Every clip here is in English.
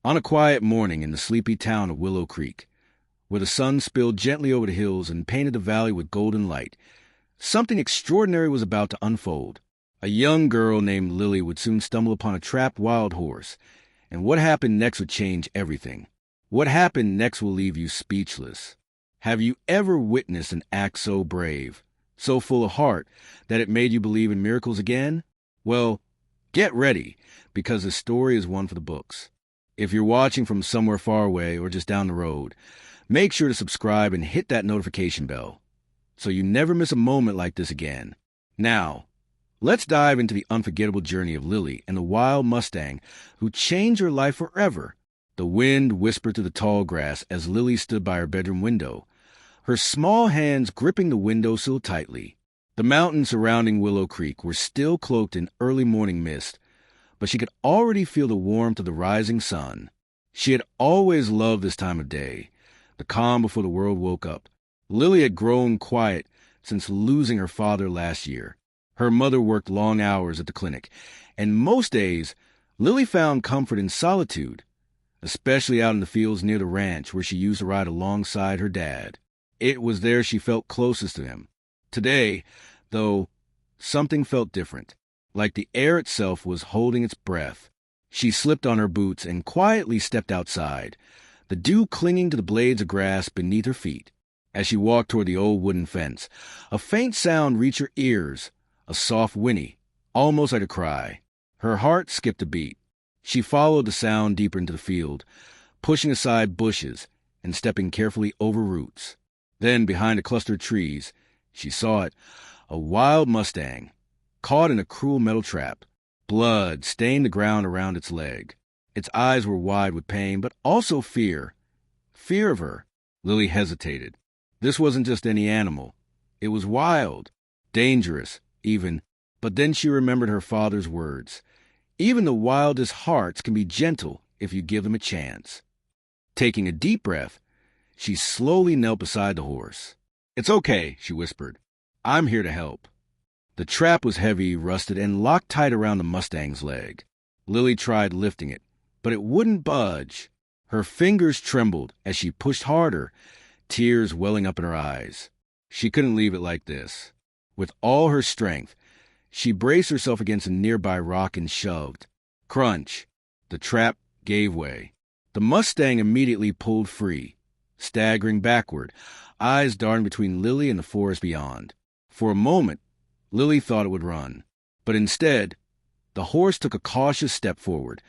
On a quiet morning in the sleepy town of Willow Creek, where the sun spilled gently over the hills and painted the valley with golden light, something extraordinary was about to unfold. A young girl named Lily would soon stumble upon a trapped wild horse, and what happened next would change everything. What happened next will leave you speechless. Have you ever witnessed an act so brave, so full of heart, that it made you believe in miracles again? Well, get ready, because this story is one for the books. If you're watching from somewhere far away or just down the road, make sure to subscribe and hit that notification bell so you never miss a moment like this again. Now, let's dive into the unforgettable journey of Lily and the wild Mustang who changed her life forever. The wind whispered through the tall grass as Lily stood by her bedroom window, her small hands gripping the windowsill tightly. The mountains surrounding Willow Creek were still cloaked in early morning mist, but she could already feel the warmth of the rising sun. She had always loved this time of day, the calm before the world woke up. Lily had grown quiet since losing her father last year. Her mother worked long hours at the clinic, and most days, Lily found comfort in solitude, especially out in the fields near the ranch where she used to ride alongside her dad. It was there she felt closest to him. Today, though, something felt different. Like the air itself was holding its breath. She slipped on her boots and quietly stepped outside, the dew clinging to the blades of grass beneath her feet. As she walked toward the old wooden fence, a faint sound reached her ears, a soft whinny, almost like a cry. Her heart skipped a beat. She followed the sound deeper into the field, pushing aside bushes and stepping carefully over roots. Then, behind a cluster of trees, she saw it, a wild Mustang, caught in a cruel metal trap. Blood stained the ground around its leg. Its eyes were wide with pain, but also fear. Fear of her. Lily hesitated. This wasn't just any animal. It was wild, dangerous, even. But then she remembered her father's words. Even the wildest hearts can be gentle if you give them a chance. Taking a deep breath, she slowly knelt beside the horse. "It's okay," she whispered. "I'm here to help." The trap was heavy, rusted, and locked tight around the Mustang's leg. Lily tried lifting it, but it wouldn't budge. Her fingers trembled as she pushed harder, tears welling up in her eyes. She couldn't leave it like this. With all her strength, she braced herself against a nearby rock and shoved. Crunch! The trap gave way. The Mustang immediately pulled free, staggering backward, eyes darting between Lily and the forest beyond. For a moment, Lily thought it would run, but instead, the horse took a cautious step forward,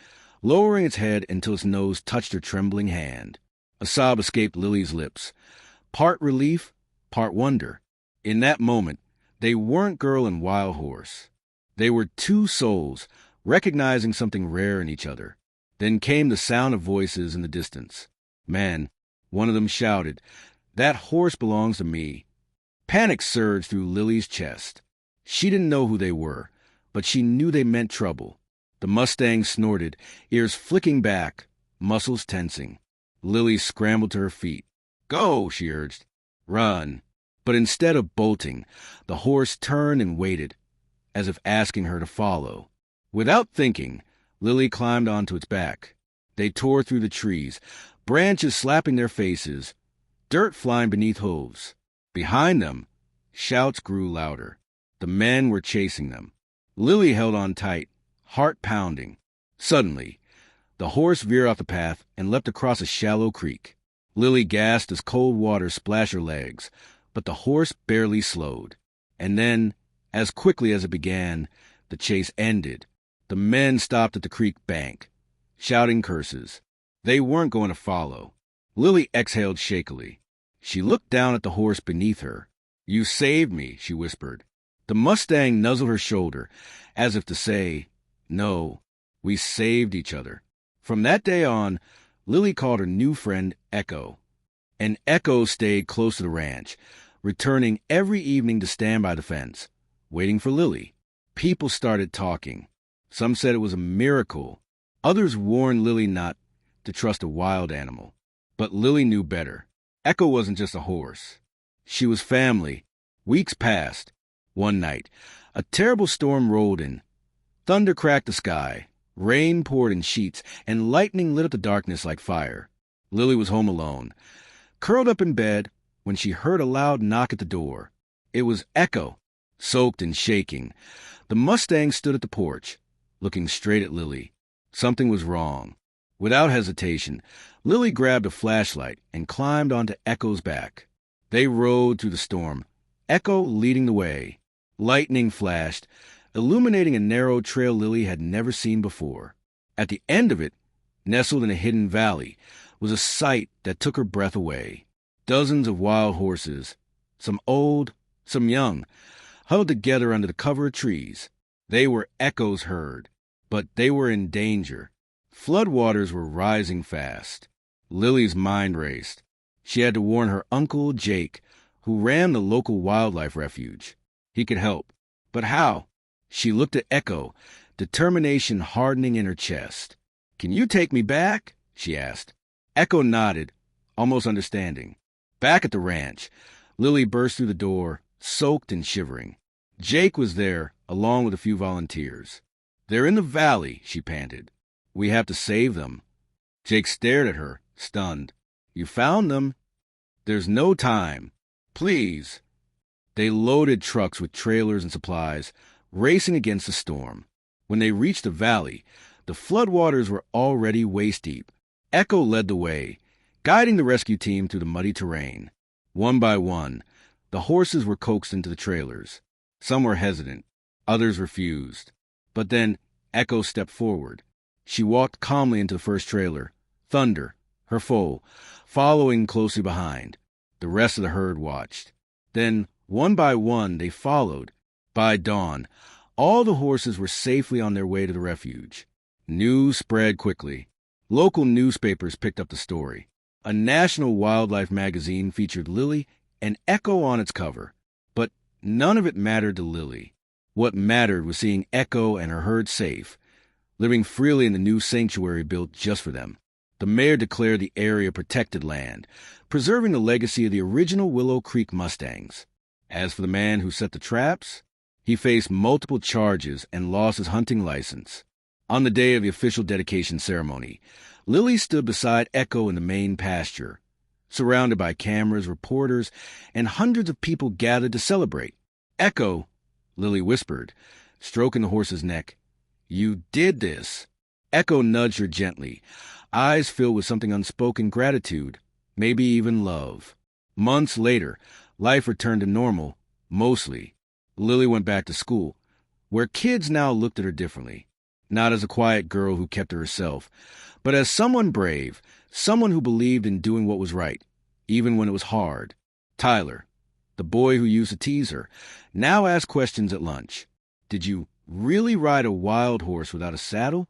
lowering its head until its nose touched her trembling hand. A sob escaped Lily's lips, part relief, part wonder. In that moment, they weren't girl and wild horse. They were two souls, recognizing something rare in each other. Then came the sound of voices in the distance. "Man," one of them shouted, "that horse belongs to me." Panic surged through Lily's chest. She didn't know who they were, but she knew they meant trouble. The Mustang snorted, ears flicking back, muscles tensing. Lily scrambled to her feet. "Go," she urged. "Run." But instead of bolting, the horse turned and waited, as if asking her to follow. Without thinking, Lily climbed onto its back. They tore through the trees, branches slapping their faces, dirt flying beneath hooves. Behind them, shouts grew louder. The men were chasing them. Lily held on tight, heart pounding. Suddenly, the horse veered off the path and leapt across a shallow creek. Lily gasped as cold water splashed her legs, but the horse barely slowed. And then, as quickly as it began, the chase ended. The men stopped at the creek bank, shouting curses. They weren't going to follow. Lily exhaled shakily. She looked down at the horse beneath her. "You saved me," she whispered. The Mustang nuzzled her shoulder, as if to say, "No, we saved each other." From that day on, Lily called her new friend Echo. And Echo stayed close to the ranch, returning every evening to stand by the fence, waiting for Lily. People started talking. Some said it was a miracle. Others warned Lily not to trust a wild animal. But Lily knew better. Echo wasn't just a horse. She was family. Weeks passed. One night, a terrible storm rolled in. Thunder cracked the sky. Rain poured in sheets, and lightning lit up the darkness like fire. Lily was home alone, curled up in bed, when she heard a loud knock at the door. It was Echo, soaked and shaking. The Mustang stood at the porch, looking straight at Lily. Something was wrong. Without hesitation, Lily grabbed a flashlight and climbed onto Echo's back. They rode through the storm, Echo leading the way. Lightning flashed, illuminating a narrow trail Lily had never seen before. At the end of it, nestled in a hidden valley, was a sight that took her breath away. Dozens of wild horses, some old, some young, huddled together under the cover of trees. They were Echo's herd, but they were in danger. Floodwaters were rising fast. Lily's mind raced. She had to warn her uncle, Jake, who ran the local wildlife refuge. He could help. But how? She looked at Echo, determination hardening in her chest. "Can you take me back?" she asked. Echo nodded, almost understanding. Back at the ranch, Lily burst through the door, soaked and shivering. Jake was there, along with a few volunteers. "They're in the valley," she panted. "We have to save them." Jake stared at her, stunned. "You found them?" "There's no time. Please." They loaded trucks with trailers and supplies, racing against the storm. When they reached the valley, the floodwaters were already waist-deep. Echo led the way, guiding the rescue team through the muddy terrain. One by one, the horses were coaxed into the trailers. Some were hesitant, others refused. But then Echo stepped forward. She walked calmly into the first trailer, Thunder, her foal, following closely behind. The rest of the herd watched. Then, one by one, they followed. By dawn, all the horses were safely on their way to the refuge. News spread quickly. Local newspapers picked up the story. A national wildlife magazine featured Lily and Echo on its cover. But none of it mattered to Lily. What mattered was seeing Echo and her herd safe, living freely in the new sanctuary built just for them. The mayor declared the area protected land, preserving the legacy of the original Willow Creek Mustangs. As for the man who set the traps, he faced multiple charges and lost his hunting license. On the day of the official dedication ceremony, Lily stood beside Echo in the main pasture. Surrounded by cameras, reporters, and hundreds of people gathered to celebrate. "Echo," Lily whispered, stroking the horse's neck, "you did this." Echo nudged her gently, eyes filled with something unspoken gratitude, maybe even love. Months later, life returned to normal, mostly. Lily went back to school, where kids now looked at her differently. Not as a quiet girl who kept to herself, but as someone brave, someone who believed in doing what was right, even when it was hard. Tyler, the boy who used to tease her, now asked questions at lunch. "Did you really ride a wild horse without a saddle?"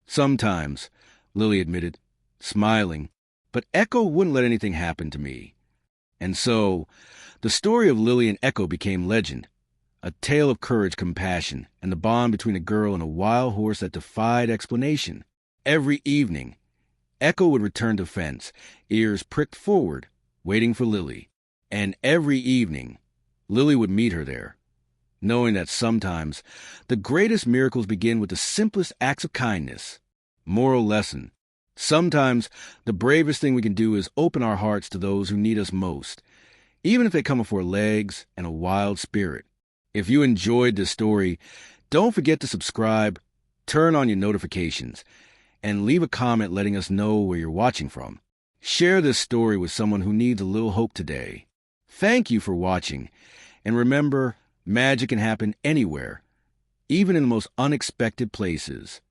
"Sometimes," Lily admitted, smiling, "but Echo wouldn't let anything happen to me." And so, the story of Lily and Echo became legend. A tale of courage, compassion, and the bond between a girl and a wild horse that defied explanation. Every evening, Echo would return to fence, ears pricked forward, waiting for Lily. And every evening, Lily would meet her there, knowing that sometimes the greatest miracles begin with the simplest acts of kindness. Moral lesson: sometimes the bravest thing we can do is open our hearts to those who need us most, even if they come before legs and a wild spirit. If you enjoyed this story, don't forget to subscribe, turn on your notifications, and leave a comment letting us know where you're watching from. Share this story with someone who needs a little hope today. Thank you for watching, and remember, magic can happen anywhere, even in the most unexpected places.